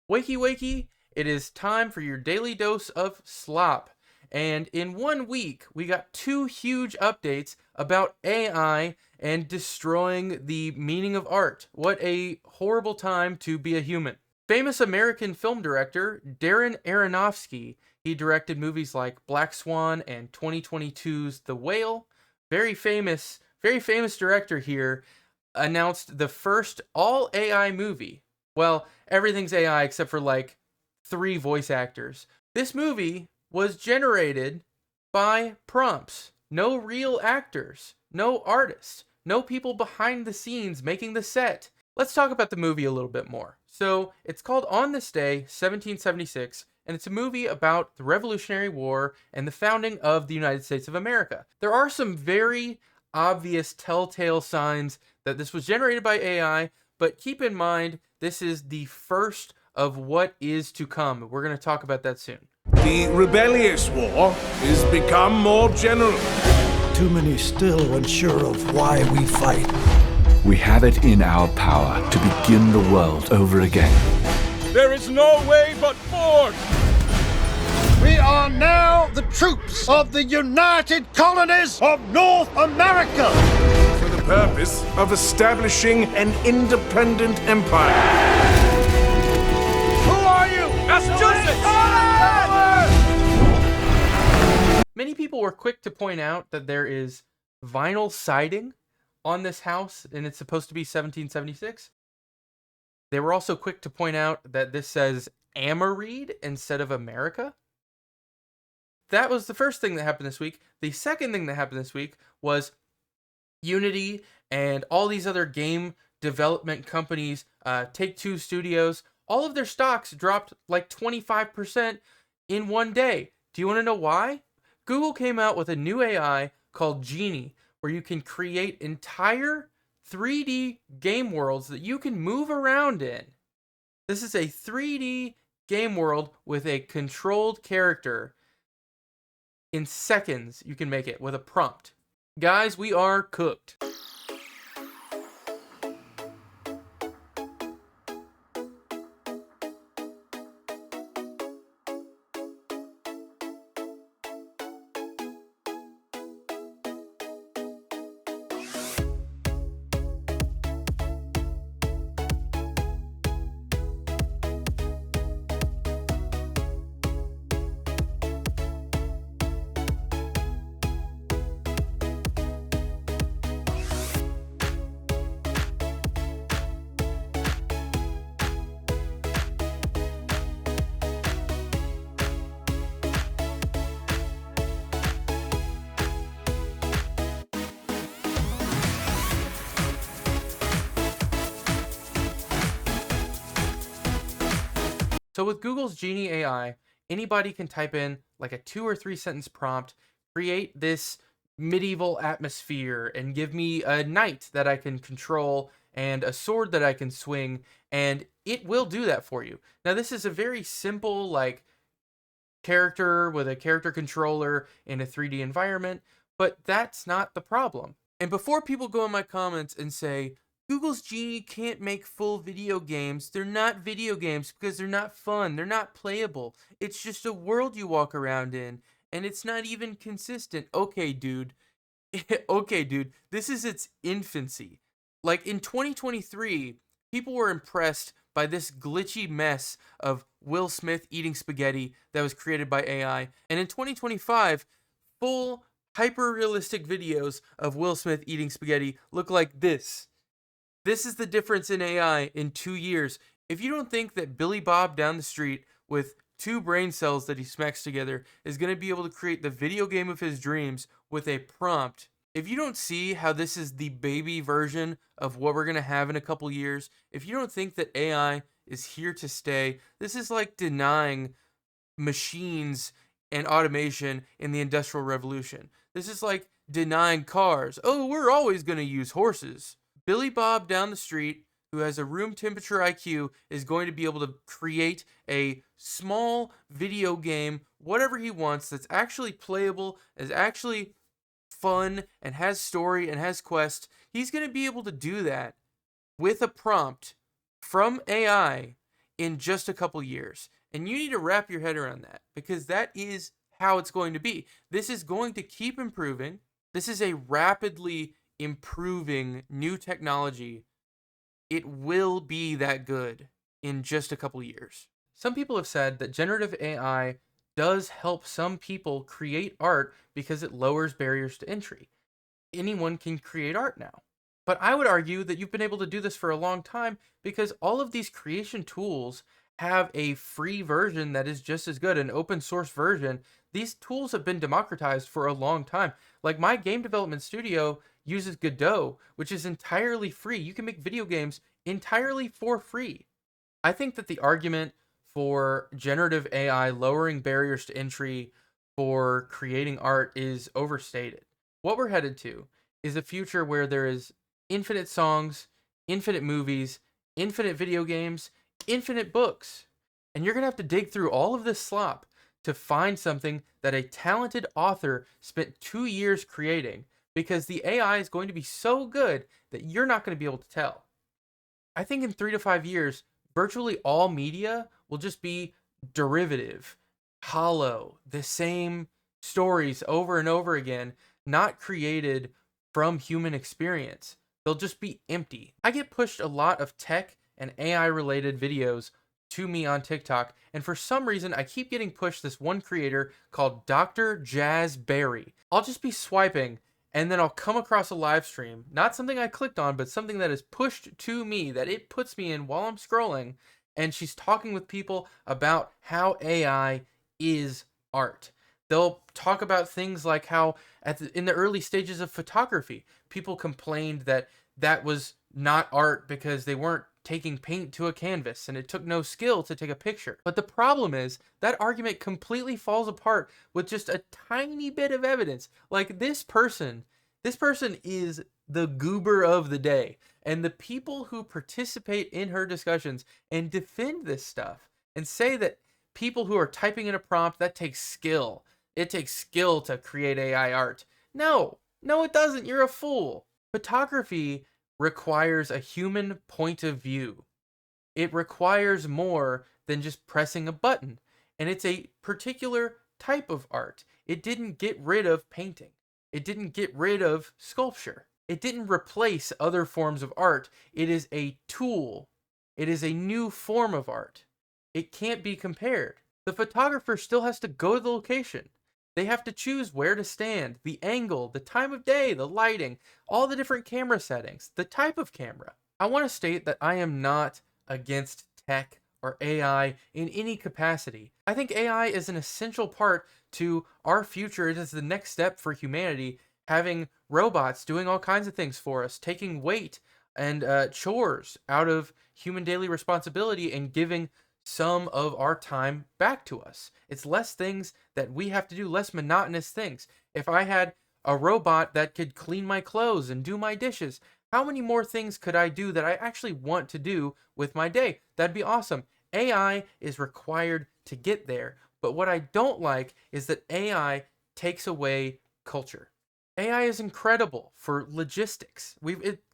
Wakey wakey, it is time for your daily dose of slop. And in 1 week, we got 2 huge updates about AI and destroying the meaning of art. What a horrible time to be a human. Famous American film director Darren Aronofsky, he directed movies like Black Swan and 2022's The Whale. Very famous director here, announced the first all AI movie. Well, everything's AI except for like 3 voice actors. This movie was generated by prompts. No real actors, no artists, no people behind the scenes making the set. Let's talk about the movie a little bit more. So, it's called On This Day, 1776, and it's a movie about the Revolutionary War and the founding of the United States of America. There are some very obvious telltale signs that this was generated by AI, but keep in mind, this is the first of what is to come. We're going to talk about that soon. The rebellious war is become more general. Too many still unsure of why we fight. We have it in our power to begin the world over again. There is no way but forward. We are now the troops of the United Colonies of North America. For the purpose of establishing an independent empire. Who are you? Massachusetts! Many people were quick to point out that there is vinyl siding on this house, and it's supposed to be 1776. They were also quick to point out that this says Amareed instead of America. That was the first thing that happened this week. The second thing that happened this week was Unity and all these other game development companies, Take-Two Studios, all of their stocks dropped like 25% in one day. Do you want to know why? Google came out with a new AI called Genie, where you can create entire 3D game worlds that you can move around in. This is a 3D game world with a controlled character. In seconds, you can make it with a prompt. Guys, we are cooked. So with Google's Genie AI, anybody can type in like a 2 or 3 sentence prompt, create this medieval atmosphere, and give me a knight that I can control and a sword that I can swing, and it will do that for you. Now this is a very simple like character with a character controller in a 3D environment, but that's not the problem. And before people go in my comments and say, Google's Genie can't make full video games. They're not video games because they're not fun. They're not playable. It's just a world you walk around in, and it's not even consistent. Okay, dude. Okay, dude. This is its infancy. Like, in 2023, people were impressed by this glitchy mess of Will Smith eating spaghetti that was created by AI. And in 2025, full, hyper-realistic videos of Will Smith eating spaghetti look like this. This is the difference in AI in 2 years. If you don't think that Billy Bob down the street with 2 brain cells that he smacks together is going to be able to create the video game of his dreams with a prompt, if you don't see how this is the baby version of what we're going to have in a couple years, if you don't think that AI is here to stay, this is like denying machines and automation in the Industrial Revolution. This is like denying cars. Oh, we're always going to use horses. Billy Bob down the street, who has a room temperature IQ, is going to be able to create a small video game, whatever he wants, that's actually playable, is actually fun, and has story, and has quests. He's going to be able to do that with a prompt from AI in just a couple years. And you need to wrap your head around that, because that is how it's going to be. This is going to keep improving. This is a rapidly improving new technology. It will be that good in just a couple years. Some people have said that generative AI does help some people create art because it lowers barriers to entry. Anyone can create art now. But I would argue that you've been able to do this for a long time, because all of these creation tools have a free version that is just as good, an open source version. These tools have been democratized for a long time. Like, my game development studio uses Godot, which is entirely free. You can make video games entirely for free. I think that the argument for generative AI lowering barriers to entry for creating art is overstated. What we're headed to is a future where there is infinite songs, infinite movies, infinite video games, infinite books. And you're going to have to dig through all of this slop to find something that a talented author spent 2 years creating, because the AI is going to be so good that you're not going to be able to tell. I think in 3 to 5 years, virtually all media will just be derivative, hollow, the same stories over and over again, not created from human experience. They'll just be empty. I get pushed a lot of tech and AI related videos to me on TikTok, and for some reason I keep getting pushed this one creator called Dr. Jazz Berry. I'll just be swiping, and then I'll come across a live stream, not something I clicked on, but something that is pushed to me, that it puts me in while I'm scrolling, and she's talking with people about how AI is art. They'll talk about things like how in the early stages of photography, people complained that that was not art because they weren't taking paint to a canvas and it took no skill to take a picture. But the problem is that argument completely falls apart with just a tiny bit of evidence. Like, this person is the goober of the day. And the people who participate in her discussions and defend this stuff and say that people who are typing in a prompt, that takes skill. It takes skill to create AI art. No, it doesn't. You're a fool. Photography requires a human point of view. It requires more than just pressing a button. And it's a particular type of art. It didn't get rid of painting. It didn't get rid of sculpture. It didn't replace other forms of art. It is a tool. It is a new form of art. It can't be compared. The photographer still has to go to the location. They have to choose where to stand, the angle, the time of day, the lighting, all the different camera settings, the type of camera. I want to state that I am not against tech or AI in any capacity. I think AI is an essential part to our future. It is the next step for humanity, having robots doing all kinds of things for us, taking weight and chores out of human daily responsibility and giving some of our time back to us. It's less things that we have to do, less monotonous things. If I had a robot that could clean my clothes and do my dishes, how many more things could I do that I actually want to do with my day? That'd be awesome. AI is required to get there, but what I don't like is that AI takes away culture. AI is incredible for logistics.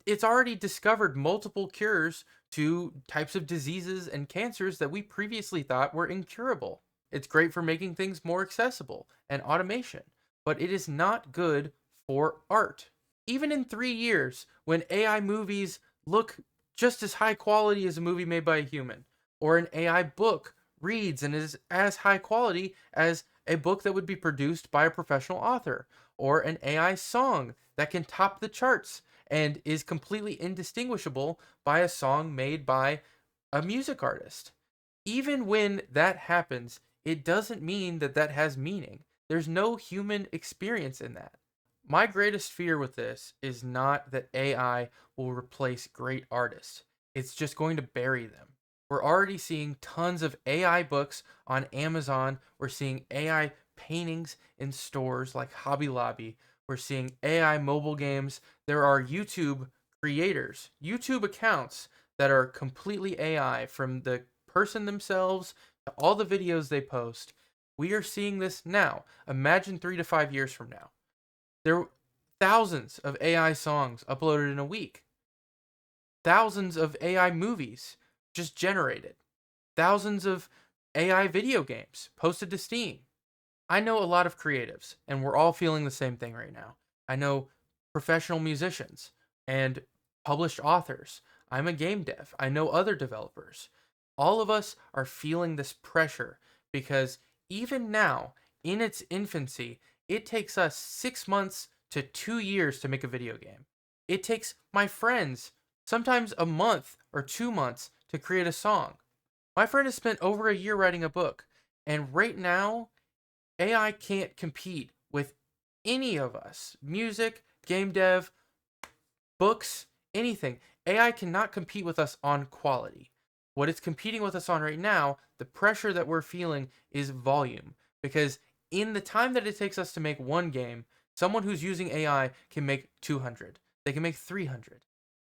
It's already discovered multiple cures to types of diseases and cancers that we previously thought were incurable. It's great for making things more accessible and automation, but it is not good for art. Even in 3 years, when AI movies look just as high quality as a movie made by a human, or an AI book reads and is as high quality as a book that would be produced by a professional author, or an AI song that can top the charts and is completely indistinguishable by a song made by a music artist. Even when that happens, it doesn't mean that that has meaning. There's no human experience in that. My greatest fear with this is not that AI will replace great artists. It's just going to bury them. We're already seeing tons of AI books on Amazon. We're seeing AI paintings in stores like Hobby Lobby. We're seeing AI mobile games. There are YouTube creators, YouTube accounts that are completely AI, from the person themselves to all the videos they post. We are seeing this now. Imagine 3 to 5 years from now. There are thousands of AI songs uploaded in a week. Thousands of AI movies just generated. thousands of AI video games posted to Steam. I know a lot of creatives, and we're all feeling the same thing right now. I know professional musicians and published authors. I'm a game dev. I know other developers. All of us are feeling this pressure because even now, in its infancy, it takes us 6 months to 2 years to make a video game. It takes my friends sometimes a month or 2 months to create a song. My friend has spent over a year writing a book, and right now, AI can't compete with any of us. Music, game dev, books, anything. AI cannot compete with us on quality. What it's competing with us on right now, the pressure that we're feeling is volume. Because in the time that it takes us to make one game, someone who's using AI can make 200. They can make 300.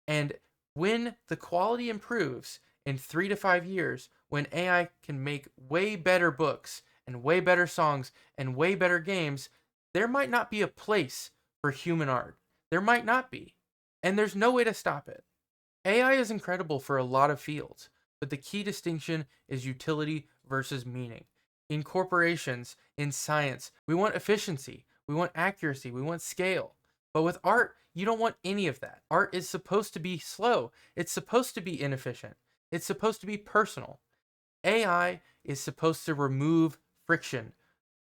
And when the quality improves in 3 to 5 years, when AI can make way better books and way better songs and way better games, there might not be a place for human art. There might not be. And there's no way to stop it. AI is incredible for a lot of fields, but the key distinction is utility versus meaning. In corporations, in science, we want efficiency, we want accuracy, we want scale. But with art, you don't want any of that. Art is supposed to be slow, it's supposed to be inefficient, it's supposed to be personal. AI is supposed to remove friction.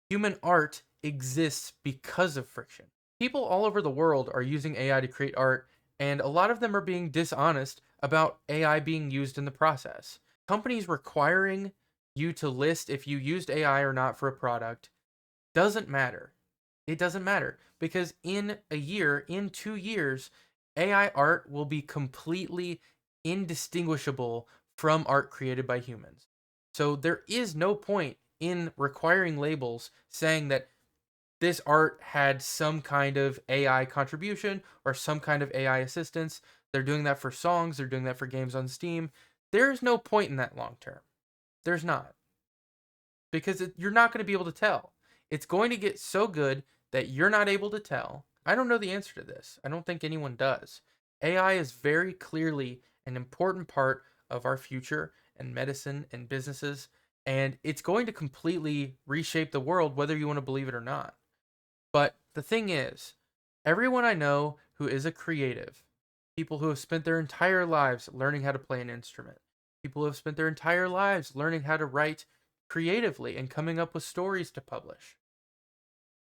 Human art exists because of friction. People all over the world are using AI to create art, and a lot of them are being dishonest about AI being used in the process. Companies requiring you to list if you used AI or not for a product doesn't matter. It doesn't matter because in a year, in 2 years, AI art will be completely indistinguishable from art created by humans. So there is no point in requiring labels saying that this art had some kind of AI contribution or some kind of AI assistance. They're doing that for songs, they're doing that for games on Steam. There's no point in that long term. There's not. Because you're not going to be able to tell. It's going to get so good that you're not able to tell. I don't know the answer to this. I don't think anyone does. AI is very clearly an important part of our future and medicine and businesses, and it's going to completely reshape the world whether you want to believe it or not. But the thing is, everyone I know who is a creative, people who have spent their entire lives learning how to play an instrument, people who have spent their entire lives learning how to write creatively and coming up with stories to publish.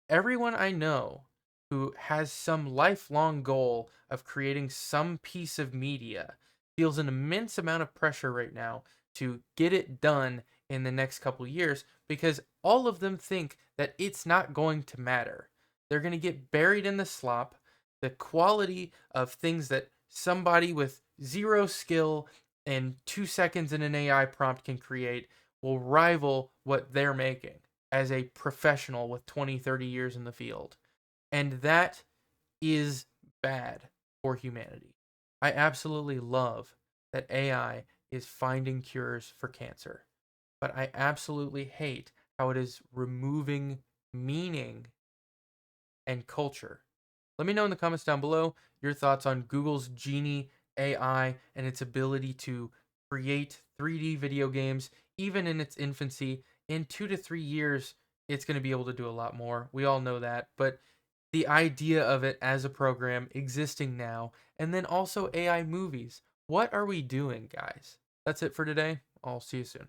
Everyone I know who has some lifelong goal of creating some piece of media feels an immense amount of pressure right now to get it done in the next couple years because all of them think that it's not going to matter. They're going to get buried in the slop. The quality of things that somebody with zero skill and 2 seconds in an AI prompt can create will rival what they're making as a professional with 20, 30 years in the field. And that is bad for humanity. I absolutely love that AI is finding cures for cancer, but I absolutely hate how it is removing meaning and culture. Let me know in the comments down below your thoughts on Google's Genie AI and its ability to create 3D video games, even in its infancy. In 2 to 3 years, it's going to be able to do a lot more. We all know that. But the idea of it as a program existing now, and then also AI movies. What are we doing, guys? That's it for today. I'll see you soon.